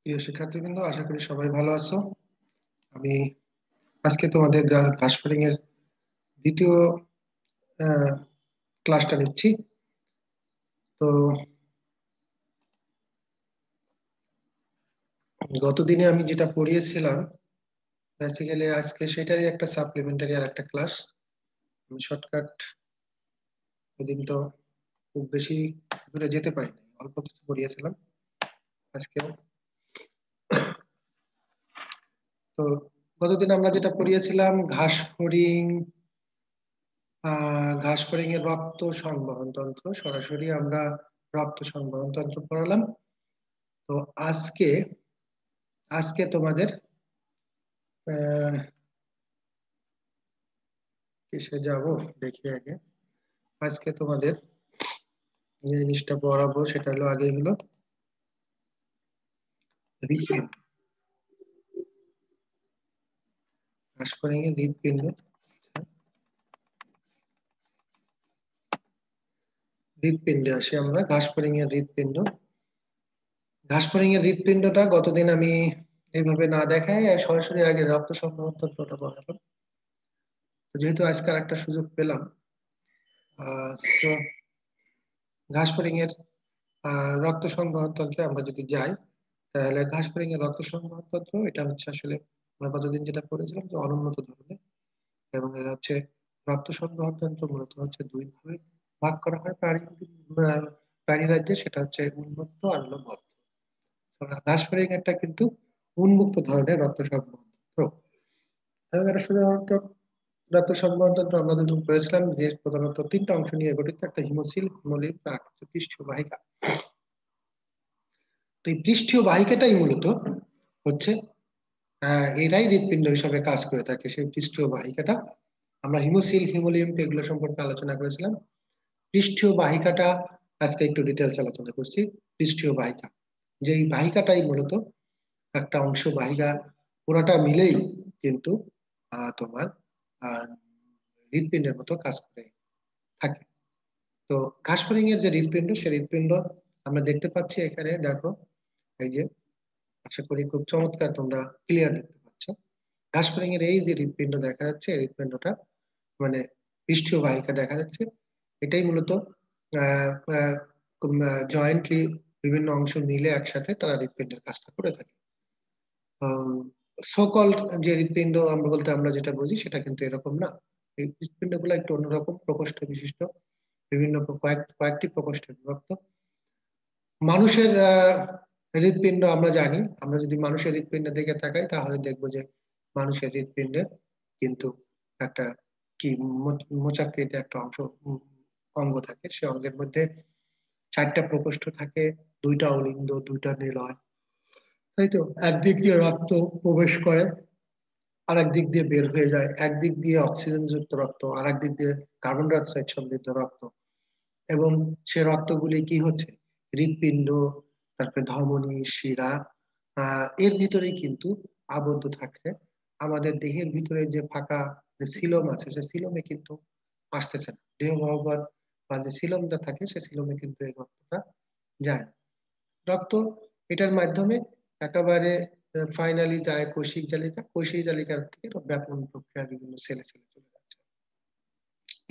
প্রিয় শিক্ষার্থীবৃন্দ, আশা করি সবাই ভালো আছো। আমি আজকে তোমাদের ঘাসফড়িং এর দ্বিতীয় ক্লাসটা নিচ্ছি। তো গতদিনে আমি যেটা পড়িয়েছিলাম বেসিক্যালি আজকে সেটারই একটা সাপ্লিমেন্টারি আর একটা ক্লাস। আমি শর্টকাট, ওদিন তো খুব বেশি দূরে যেতে পারিনি, অল্প কিছু পড়িয়েছিলাম আজকেও। তো গতদিন আমরা যেটা পড়িয়েছিলাম ঘাসফড়িং এর রক্ত সংবহন তন্ত্র, সরাসরি আমরা রক্ত সংবহন তন্ত্র পড়ালাম। তো আজকে আজকে তোমাদের আহ কিসে যাব দেখি আগে। আজকে তোমাদের যে জিনিসটা পড়াবো সেটা হলো, আগে হলো হৃৎপিণ্ড, ঘাসফড়িং এর হৃৎপিণ্ড। হৃৎপিণ্ডে আসি আমরা, ঘাসফড়িং এর হৃৎপিণ্ড। ঘাসফড়িং এর হৃৎপিণ্ডটা গতদিন আমি এইভাবে না দেখাই সরাসরি আগে রক্ত সংবহন তন্ত্রটা পড়ালাম। তো যেহেতু আজকে আর একটা সুযোগ পেলাম, তো ঘাসফড়িং এর রক্ত সংবহন তন্ত্রে আমরা যদি যাই, তাহলে ঘাসফড়িং এর রক্ত সংবহন তন্ত্র এটা হচ্ছে আসলে আমরা গতদিন যেটা পড়েছিলাম যে অনুন্নত ধরনের, এবং এটা হচ্ছে রক্ত সংবহন তন্ত্র মূলত হচ্ছে দুই ভাবে ভাগ করা হয় প্রাণী রাজ্যে, সেটা হচ্ছে উন্মুক্ত আর হলো বদ্ধ। ঘাসফড়িং একটা কিন্তু উন্মুক্ত ধরনের রক্ত সংবহন তন্ত্র, এবং এটা সাধারণত রক্ত সংবহন তন্ত্র আমরা যখন করেছিলাম যে প্রধানত তিনটা অংশ নিয়ে গঠিত, একটা হিমোসিল, হিমোলিম্ফ, আর একটা হচ্ছে পৃষ্ঠীয় বাহিকা। তো এই পৃষ্ঠীয় বাহিকাটাই মূলত হচ্ছে এরাই হৃৎপিণ্ড হিসাবে কাজ করে থাকে, সেই পৃষ্ঠীয় বাহিকাটা। আমরা হিমোসিল, হিমোলিম্ফ এগুলো সম্পর্কে আলোচনা করেছিলাম। পৃষ্ঠীয় বাহিকাটা আজকে একটু ডিটেলস আলোচনা করছি। পৃষ্ঠীয় বাহিকা, যে এই বাহিকাটাই মূলত একটা অংশ, বাহিকা পুরোটা মিলেই কিন্তু তোমার আহ হৃৎপিণ্ডের মতো কাজ করে থাকে। তো ঘাসফড়িং এর যে হৃৎপিণ্ড, সেই হৃৎপিণ্ড আমরা দেখতে পাচ্ছি এখানে, দেখো এই যে, আশা করি খুব চমৎকার তোমরা ক্লিয়ার দেখতে পাচ্ছ। ঘাসফড়িং এর এই যে হৃৎপিণ্ড দেখা যাচ্ছে, এই হৃৎপিণ্ডটা মানে পৃষ্ঠীয় বাহিকা দেখা যাচ্ছে, এটাই মূলত জয়েন্টলি বিভিন্ন অংশ মিলে একসাথে তারা হৃৎপিণ্ডের কাজটা করে থাকে। সকল যে হৃৎপিণ্ড আমরা বলতে আমরা যেটা বুঝি সেটা কিন্তু এরকম না। এই হৃৎপিণ্ডগুলো একটু অন্যরকম, প্রকোষ্ঠ বিশিষ্ট, বিভিন্ন কয়েকটি প্রকোষ্ঠে বিভক্ত। মানুষের হৃৎপিণ্ড আমরা জানি, আমরা যদি মানুষের হৃৎপিণ্ডের দিকে তাকাই তাহলে দেখবো যে মানুষের হৃৎপিণ্ডের কিন্তু একটা কি মোচাকৃতি একটা অঙ্গ থাকে। সে অঙ্গের মধ্যে চারটা প্রকোষ্ঠ থাকে, দুইটা অলিন্দ, দুইটা নিলয়, তাই তো। একদিক দিয়ে রক্ত প্রবেশ করে, আর একদিক দিয়ে বের হয়ে যায়। একদিক দিয়ে অক্সিজেন যুক্ত রক্ত, আর একদিক দিয়ে কার্বন ডাই অক্সাইড সমৃদ্ধ রক্ত। এবং সে রক্তগুলি কি হচ্ছে, হৃৎপিণ্ড, তারপরে ধমনী, শিরা, এর ভিতরেই কিন্তু আবদ্ধ থাকছে। আমাদের দেহের ভিতরে যে ফাঁকা যে সিলম আছে, সে সিলমে কিন্তু আসতেছে না। দেহ গহ্বর বা যে সিলমটা থাকে, সে সিলমে কিন্তু এই রক্তটা যায় না। রক্ত এটার মাধ্যমে একেবারে ফাইনালি যায় কৈশিক জালিকা, কৈশিক জালিকার থেকে ব্যাপন প্রক্রিয়া বিভিন্ন সেলে সেলে চলে যাচ্ছে।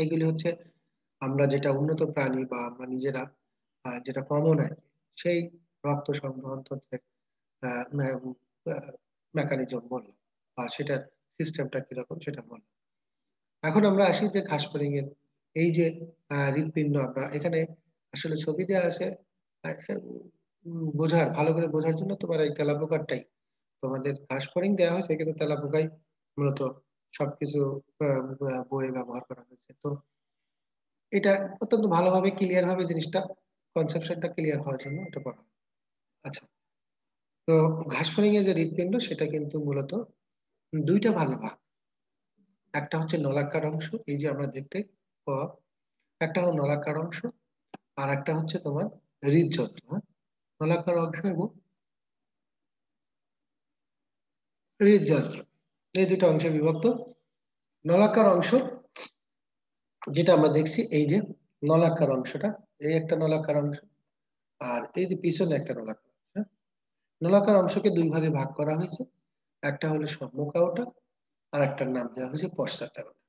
এগুলি হচ্ছে আমরা যেটা উন্নত প্রাণী বা আমরা নিজেরা যেটা কমন আর কি, সেই রক্ত সংবহন তন্ত্রের মেকানিজম বললাম, বা সেটার সিস্টেমটা কিরকম সেটা বললাম। এখন আমরা আসি যে ঘাসফড়িং এর এই যে হৃৎপিণ্ড, আমরা এখানে আসলে ছবি দেওয়া আছে বোঝার, ভালো করে বোঝার জন্য তোমার এই তেলাপোকাটাই তোমাদের ঘাসফড়িং দেওয়া হয়েছে, কিন্তু তেলাপোকাই মূলত সবকিছু বইয়ে ব্যবহার করা হয়েছে। তো এটা অত্যন্ত ভালোভাবে ক্লিয়ার ভাবে জিনিসটা, কনসেপশনটা ক্লিয়ার হওয়ার জন্য এটা করা হয়। আচ্ছা, তো ঘাসফড়িং এর যে হৃৎপিণ্ড সেটা কিন্তু মূলত দুইটা ভাগে ভাগ। একটা হচ্ছে নলাকার অংশ, এই যে আমরা দেখতে পাওয়া, একটা হলো নলাকার অংশ, আর একটা হচ্ছে তোমার হৃদযন্ত্র। হ্যাঁ, নলাকার অংশ এবং হৃদযন্ত্র, এই দুটো অংশে বিভক্ত। নলাকার অংশ যেটা আমরা দেখছি, এই যে নলাকার অংশটা, এই একটা নলাকার অংশ, আর এই যে পিছনে একটা নলাকার অংশ। নলাকার অংশকে দুই ভাগে ভাগ করা হয়েছে, একটা হলো সম্মুখ আওটা, আর একটার নাম দেওয়া হয়েছে পশ্চাৎ আওটা।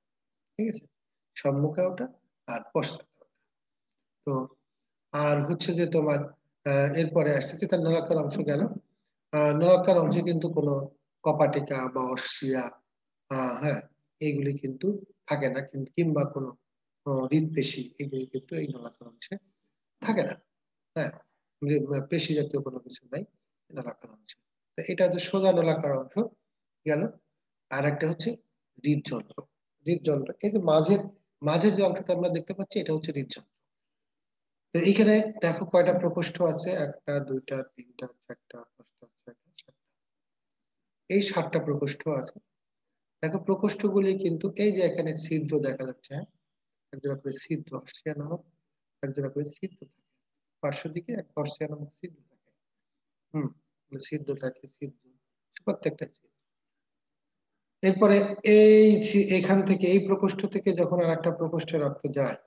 ঠিক আছে, সম্মুখ আওটা আর পশ্চাৎ আওটা। তো আর হচ্ছে যে তোমার এরপরে আসছে তার নলাকার অংশ গেল। নলাকার অংশে কিন্তু কোনো কপাটিকা বা অস্ট্রিয়া, হ্যাঁ, এইগুলি কিন্তু থাকে না, কিন্তু কিংবা কোনো হৃদপেশি, এগুলি কিন্তু এই নলাকার অংশে থাকে না। হ্যাঁ, যে পেশি জাতীয় কোনো কিছু নাই নলাকার অংশে। তো এটা হচ্ছে সোজা নলাকার অংশ গেল। আর একটা হচ্ছে হৃদযন্ত্র। হৃদযন্ত্র, এই যে মাঝের মাঝের যে অংশটা আমরা দেখতে পাচ্ছি, এটা হচ্ছে হৃদযন্ত্র। তো এইখানে দেখো কয়টা প্রকোষ্ঠ আছে, একটা দুইটা তিনটা চারটা পাঁচটা ছয়টা সাতটা, এই সাতটা প্রকোষ্ঠ আছে। দেখো প্রকোষ্ঠগুলি কিন্তু এই যে এখানে ছিদ্র দেখা যাচ্ছে, হ্যাঁ, একজোড়া করে ছিদ্র, অস্ট্রিয়া নামক একজোড়া করে ছিদ্র থাকে পার্শ্ব দিকে, এক অস্ট্রিয়া নামক ছিদ্র থাকে। হম, ছিদ্র থাকে, ছিদ্র প্রত্যেকটা ছিদ্র। এরপরে এখান থেকে এই প্রকোষ্ঠ থেকে যখন আর একটা প্রকোষ্ঠে রক্ত যায়,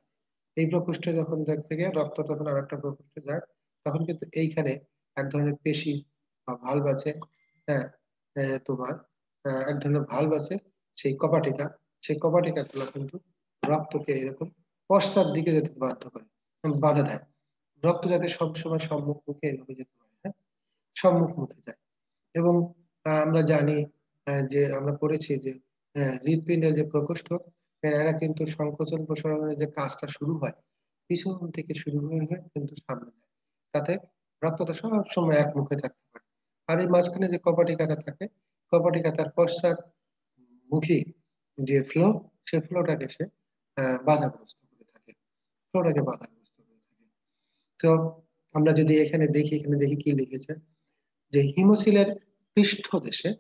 এই প্রকোষ্ঠে যখন থেকে রক্ত তখন আর একটা প্রকোষ্ঠে যায়, তখন কিন্তু এইখানে এক ধরনের পেশি বা ভালভ আছে। হ্যাঁ, তোমার এক ধরনের ভালভ আছে, সেই কপাটিকা, সেই কপাটিকা গুলো কিন্তু রক্তকে এরকম পশ্চাৎ দিকে যেতে বাধ্য করে, বাধা দেয়। রক্ত যাতে সবসময় সম্মুখ মুখে এভাবে যেতে পারে, হ্যাঁ, সম্মুখ মুখে যায়। এবং আমরা জানি যে আমরা পড়েছি যে হৃৎপিণ্ডের যে প্রকোষ্ঠ, এরা কিন্তু সংকোচন প্রসারণের যে কাজটা শুরু হয় পিছন থেকে শুরু হয়ে হয়ে কিন্তু সামনে যায়, তাতে রক্তটা সব সময় এক মুখে থাকতে পারে। আর এই মাঝখানে যে কপাটিকাটা থাকে, কপাটিকা তার পশ্চাৎ মুখী যে ফ্লো, সে ফ্লোটাকে সে বাধাগ্রস্ত করে থাকে, ফ্লোটাকে বাধাগ্রস্ত করে থাকে। তো আমরা যদি এখানে দেখি, এখানে দেখি কি লিখেছে, যে হিমোসিলের পৃষ্ঠদেশে,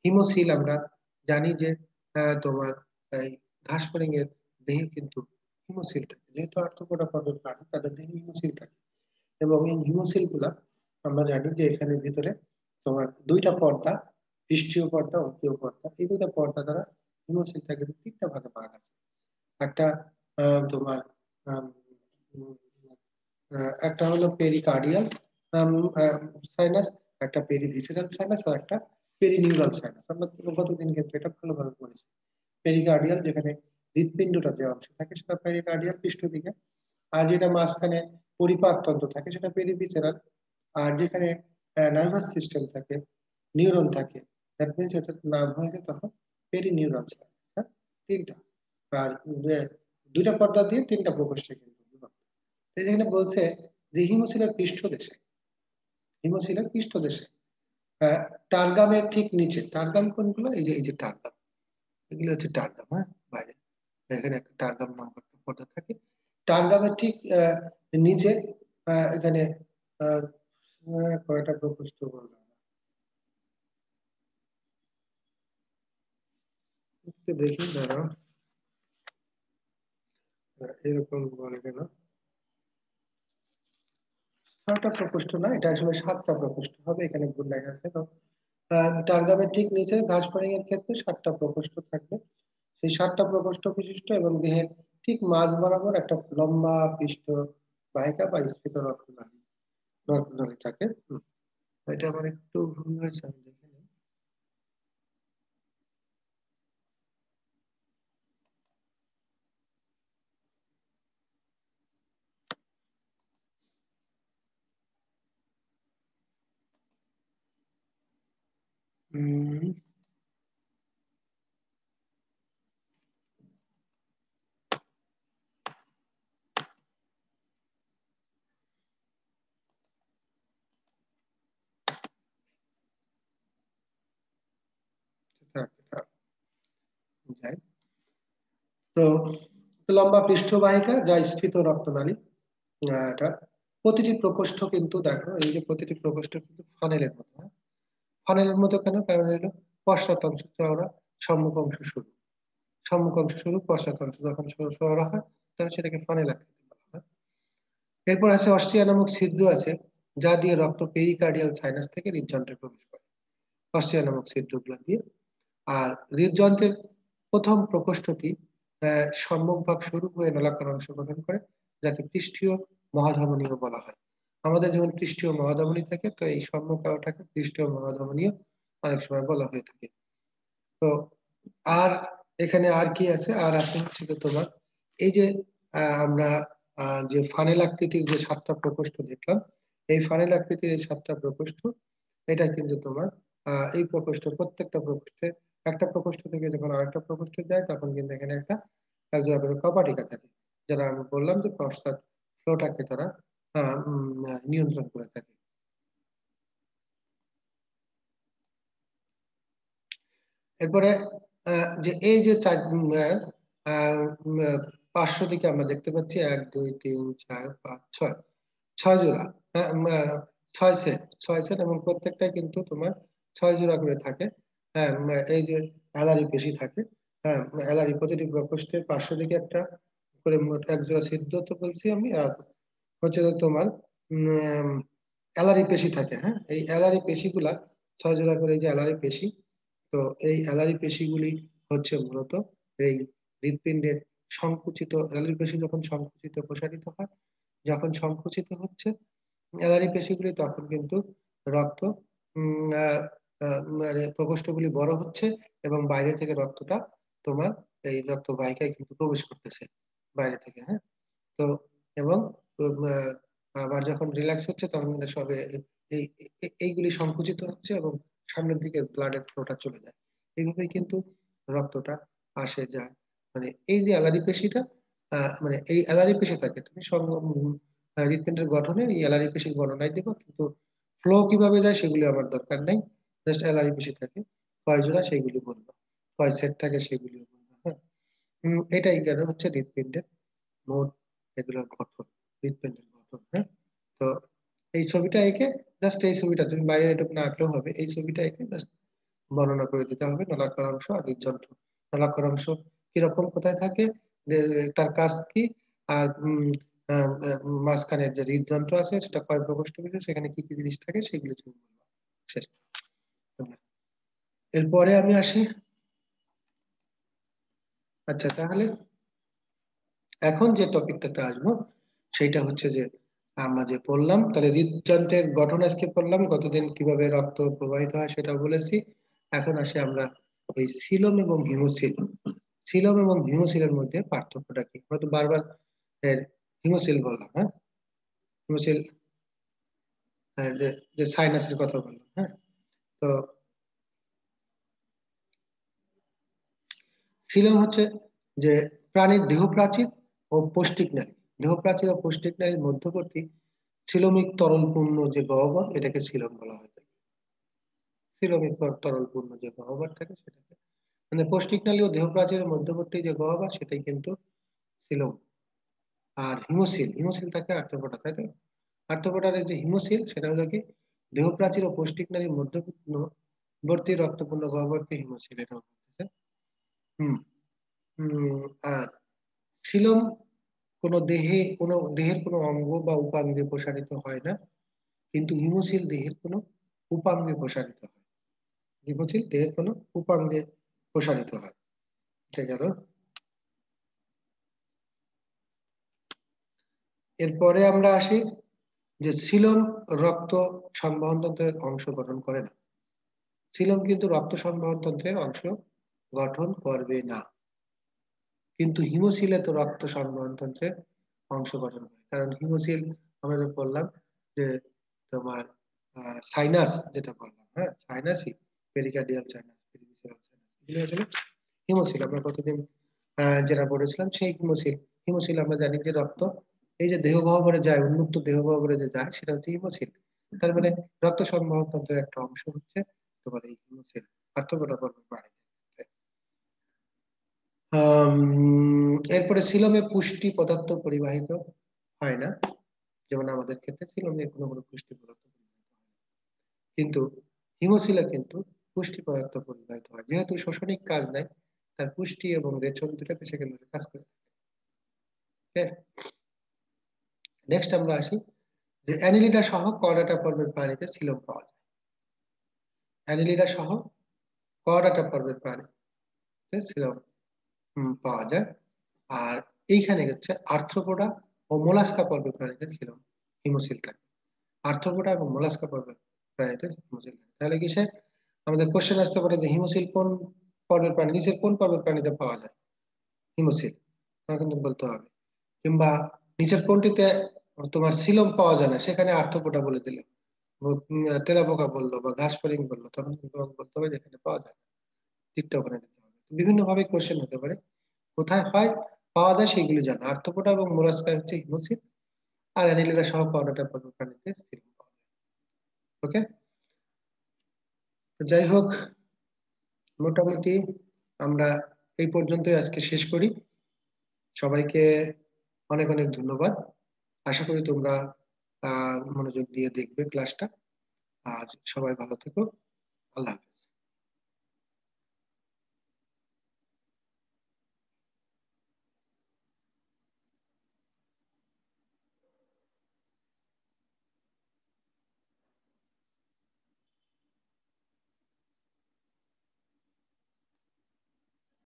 হিমোসিল আমরা জানি যে তোমার এই ঘাসফড়িং এর দেহে কিন্তু হিমোসিল থাকে, যেহেতু আর্থ্রোপোডা পর্বের প্রাণী, তাদের দেহে হিমোসিল থাকে। এবং এই হিমোসিল গুলা আমরা জানি যে এখানের ভিতরে তোমার দুইটা পর্দা, পৃষ্ঠীয় পর্দা, অঙ্কীয় পর্দা, এই দুইটা পর্দা দ্বারা হিমোসিল থাকে তিনটা ভাগে ভাগ আছে। একটা তোমার আম, উম, একটা হলো পেরিকার্ডিয়াল সাইনাস, একটা পেরিভিসেরাল সাইনাস, আর একটা পেরিনিউরাল সাইনাস। আমরা গতদিন কিন্তু এটা ভালোভাবে পড়েছি। পেরিকার্ডিয়াল, যেখানে হৃৎপিণ্ডটা যে অংশ থাকে সেটা পেরিকার্ডিয়াল পৃষ্ঠ দিকে, আর যেটা মাঝখানে পরিপাক তন্ত্র থাকে সেটা পেরিভিসেরাল, আর যেখানে নার্ভাস সিস্টেম থাকে, নিউরন থাকে, দ্যাট মিনস এটা নাম হয়েছে তখন পেরিনিউরাল সাইনাস। হ্যাঁ, তিনটা। আর দুইটা পর্দা দিয়ে তিনটা প্রকোষ্ঠে কিন্তু বিভক্ত। এখানে বলছে যে হিমোসিলের পৃষ্ঠদেশে, হিমোসিলের পৃষ্ঠদেশে টার্গামের ঠিক নিচে, টার্গাম কোনগুলো, এই যে টার্গাম, এগুলো হচ্ছে টার্গাম, হ্যাঁ, বাইরে এখানে একটা টার্গাম নামক একটা পর্দা থাকে। টার্গামের ঠিক নিচে এখানে আহ, কয়টা প্রকোষ্ঠ বললাম, একটু দেখি দাঁড়াও, এরকম বলে কেন, ছয়টা প্রকোষ্ঠ না, এটা আসলে সাতটা প্রকোষ্ঠ হবে, এখানে ভুল লেখা আছে। তো টার্গামের ঠিক নিচে ঘাসফড়িং এর ক্ষেত্রে সাতটা প্রকোষ্ঠ থাকবে। সেই সাতটা প্রকোষ্ঠ বিশিষ্ট এবং দেহের ঠিক মাঝ বরাবর একটা লম্বা পৃষ্ঠ বাহিকা বা স্ফীত রক্তনালী, রক্তনালী থাকে। এটা আমার একটু ভুল হয়েছে, আমি দেখে নিই। উম, থাক, থাক, যাই। তো লম্বা পৃষ্ঠবাহিকা যা স্ফীত রক্তনালী, এটা প্রতিটি প্রকোষ্ঠ কিন্তু দেখো, এই যে প্রতিটি প্রকোষ্ঠ কিন্তু ফানেলের মতো, হ্যাঁ? ফানেলের মতো কেন, কারণ হলো পশ্চাৎ অংশ চওড়া, সম্মুখ অংশ সরু, সম্মুখ অংশ সরু, পশ্চাৎ অংশ যখন চওড়া হয় তখন সেটাকে ফানেল আকৃতি বলা হয়। এরপর আছে অস্ট্রিয়া নামক ছিদ্র আছে, যা দিয়ে রক্ত পেরিকার্ডিয়াল সাইনাস থেকে হৃদযন্ত্রে প্রবেশ করে, অস্ট্রিয়া নামক ছিদ্রগুলো দিয়ে। আর হৃদযন্ত্রের প্রথম প্রকোষ্ঠটি সম্মুখ ভাগ শুরু হয়ে নলাকার অংশ গঠন করে, যাকে পৃষ্ঠীয় মহাধমনীয় বলা হয়। আমাদের যেমন পৃষ্ঠীয় মহাধমনী থাকে, তো এই সম্মুখাওটাকে পৃষ্ঠীয় মহাধমনীও অনেক সময় বলা হয়ে থাকে। তো আর এখানে আর কি আছে, আর আছে হচ্ছে যে তোমার এই যে আমরা যে ফানেল আকৃতির যে 7টা প্রকোষ্ঠ দেখলাম, এই ফানেল আকৃতির এই 7টা প্রকোষ্ঠ, এটা কিন্তু তোমার এই প্রকোষ্ঠ, প্রত্যেকটা প্রকোষ্ঠে একটা প্রকোষ্ঠ থেকে যখন আরেকটা প্রকোষ্ঠে যায় তখন কিন্তু এখানে একটা একজোড়া করে কপাটিকা থাকে, যারা আমি বললাম যে প্রস্তাব ফ্লোটাকে তারা নিয়ন্ত্রণ করে থাকে। এরপরে যে এই যে পার্শ্ব দিকে আমরা দেখতে পাচ্ছি 1 2 3 4 5 6 6 জোড়া, আহ, উম, আহ, 6 সেট, 6 সেট, এবং প্রত্যেকটাই কিন্তু তোমার 6 জোড়া করে থাকে। হ্যাঁ, এই যে অ্যালারি পেশি থাকে, হ্যাঁ, অ্যালারি প্রতিটি প্রকোষ্ঠের পার্শ্ব দিকে একটা করে মোট 1 জোড়া ছিদ্র তো বলছি আমি, আর হচ্ছে যে তোমার অ্যালারি পেশি থাকে। হ্যাঁ, এই অ্যালারি পেশিগুলা 6 জোড়া করে যে অ্যালারি পেশি, তো এই অ্যালারি পেশিগুলি হচ্ছে মূলত এই হৃৎপিণ্ডের সংকুচিত, অ্যালারি পেশি যখন সংকুচিত প্রসারিত হয়, যখন সংকুচিত হচ্ছে অ্যালারি পেশিগুলি, তখন কিন্তু রক্ত মানে প্রকোষ্ঠগুলি বড় হচ্ছে এবং বাইরে থেকে রক্তটা তোমার এই রক্তবাহিকায় কিন্তু প্রবেশ করতেছে বাইরে থেকে। হ্যাঁ, তো এবং আবার যখন রিল্যাক্স হচ্ছে তখন কিন্তু সব এইগুলি সংকুচিত হচ্ছে এবং সামনের দিকে ব্লাডের ফ্লোটা চলে যায়। এইভাবেই কিন্তু রক্তটা আসে যায়। মানে এই যে অ্যালারি পেশিটা, মানে এই অ্যালারি পেশি থাকে, তুমি হৃৎপিণ্ডের গঠনে এই অ্যালারি পেশির বর্ণনাই দেবো, কিন্তু ফ্লো কিভাবে যায় সেগুলি আমার দরকার নাই। জাস্ট অ্যালারি পেশি থাকে কয় জোড়া সেগুলি বলবো, কয় সেট থাকে সেগুলিও বলবো। হ্যাঁ, এটাই কেন হচ্ছে হৃৎপিণ্ডের মোট এগুলোর গঠন, হৃৎপিণ্ডের গঠন। হ্যাঁ, তো এই ছবিটা এঁকে, জাস্ট এই ছবিটা তুমি বাইরে এটুকু না আঁকলেও হবে, এই ছবিটা এঁকে জাস্ট বর্ণনা করে দিতে হবে নলাকার অংশ আর হৃদযন্ত্র। নলাকার অংশ কিরকম, কোথায় থাকে, তার কাজ কি, আর মাঝখানে যে হৃদযন্ত্র আছে সেটা কয় প্রকোষ্ঠ বিশিষ্ট, সেখানে কি কি জিনিস থাকে সেগুলো তুমি বলবা। শেষ। এরপরে আমি আসি। আচ্ছা, তাহলে এখন যে টপিকটাতে আসবো সেটা হচ্ছে যে আমরা যে পড়লাম, তাহলে হৃদযন্ত্রের গঠন আজকে পড়লাম, কতদিন কিভাবে রক্ত প্রবাহিত হয় সেটাও বলেছি। এখন আসি আমরা এই সিলম এবং হিমোসিল, সিলম এবং হিমোসিলের মধ্যে পার্থক্যটা কি। আমরা তো বারবার এর হিমোসিল বললাম। হ্যাঁ, হিমোসিল, যে যে সাইনাসের কথা বললাম। হ্যাঁ, তো সিলম হচ্ছে যে প্রাণীর দেহ প্রাচীর ও পৌষ্টিক নালী, দেহ প্রাচীর ও পৌষ্টিক নালীর মধ্যবর্তী সিলোমিক তরলপূর্ণ যে গহ্বর, এটাকে সিলম বলা হয়। সিলোমিক তরলপূর্ণ যে গহ্বর থাকে সেটাকে, মানে পৌষ্টিক নালী ও দেহ প্রাচীরের মধ্যবর্তী যে গহ্বর সেটাই কিন্তু সিলোম। আর হিমোসিল, হিমোসিল থাকে আর্থ্রোপোডা, তাই তো? আর্থ্রোপোডার যে হিমোসিল সেটা হলো কি দেহ প্রাচীর ও পৌষ্টিক নালীর মধ্যবর্তী রক্তপূর্ণ গহ্বরকে হিমোসিল, এটা বলতেছে। হুম। আর সিলোম দেহের কোনো অঙ্গ বা উপাঙ্গে প্রসারিত হয় না, কিন্তু হিমোসিল দেহের কোনো উপাঙ্গে প্রসারিত হয়। হিমোসিল দেহের কোনো উপাঙ্গে প্রসারিত হয়। ঠিক গেল। এরপরে আমরা আসি যে সিলোম রক্ত সংবহন তন্ত্রের অংশ গঠন করে না। সিলোম কিন্তু রক্ত সংবহন তন্ত্রের অংশ গঠন করবে না, কিন্তু হিমোসিলে তো রক্ত সংবহন তন্ত্রের অংশ গঠন করে। কারণ হিমোসিল আমরা যে বললাম যে তোমার সাইনাস যেটা বললাম, হ্যাঁ, সাইনাসই, পেরিকার্ডিয়াল সাইনাস, পেরিভিসেরাল সাইনাস, এগুলো আসলে হিমোসিল আমরা কতদিন যেটা পড়েছিলাম সেই হিমোসিল। হিমোসিল আমরা জানি যে রক্ত এই যে দেহ গহ্বরে যায়, উন্মুক্ত দেহ গহ্বরে যে যায় সেটা হচ্ছে হিমোসিল। তার মানে রক্ত সংবহন তন্ত্রের একটা অংশ হচ্ছে তোমার এই হিমোসিল, আর্থ্রোপোডা গর্ভের প্রাণী। এরপরে সিলোমে পুষ্টি পদার্থ পরিবাহিত হয় না, যেমন আমাদের ক্ষেত্রে সিলোমে কোনো কোনো পুষ্টি পদার্থ পরিবাহিত হয় না। কিন্তু হিমোসিলে কিন্তু পুষ্টি পদার্থ পরিবাহিত হয়, যেহেতু শোষণিক কাজ নাই, তার পুষ্টি এবং রেচন দুটাতে সেখানে কাজ করে থাকে। নেক্সট আমরা আসি যে অ্যানিলিডা সহ করডাটা পর্বের প্রাণীতে সিলোম পাওয়া যায়। অ্যানিলিডা সহ করডাটা পর্বের প্রাণীতে সিলোম পাওয়া যায়। আর এইখানে হচ্ছে আর্থ্রোপোডা ও মোলাস্কা পর্বের প্রাণীতে সিলোম, হিমোসিল থাকে। আর্থ্রোপোডা এবং মোলাস্কা পর্বের প্রাণীতে হিমোসিল থাকে। তাহলে কিসে আমাদের কোশ্চেন আসতে পারে যে হিমোসিল কোন পর্বের প্রাণী, নিচের কোন পর্বের প্রাণীতে পাওয়া যায় হিমোসিল, কিন্তু বলতে হবে। কিংবা নিচের কোনটিতে তোমার সিলম পাওয়া যায় না, সেখানে আর্থ্রোপোডা বলে দিলে, তেলাপোকা বললো বা ঘাস ফড়িং বললো, তখন কিন্তু আমাকে বলতে হবে যেখানে পাওয়া যায় না, ঠিকটা ওখানে দিতে হবে। বিভিন্ন ভাবে কোশ্চেন হতে পারে, কোথায় হয় পাওয়া যায় সেগুলি জানা। আর্থ্রোপোডা এবং মোলাস্কা হচ্ছে হিমোসিল, আর অ্যানিলিডা সহ পাউডারটা পর্বের প্রাণীতে সিলম পাওয়া যায়। ওকে, যাই হোক, মোটামুটি আমরা এই পর্যন্তই আজকে শেষ করি। সবাইকে অনেক অনেক ধন্যবাদ। আশা করি তোমরা মনোযোগ দিয়ে দেখবে ক্লাসটা। আর সবাই ভালো থেকো। আল্লাহ হাফেজ।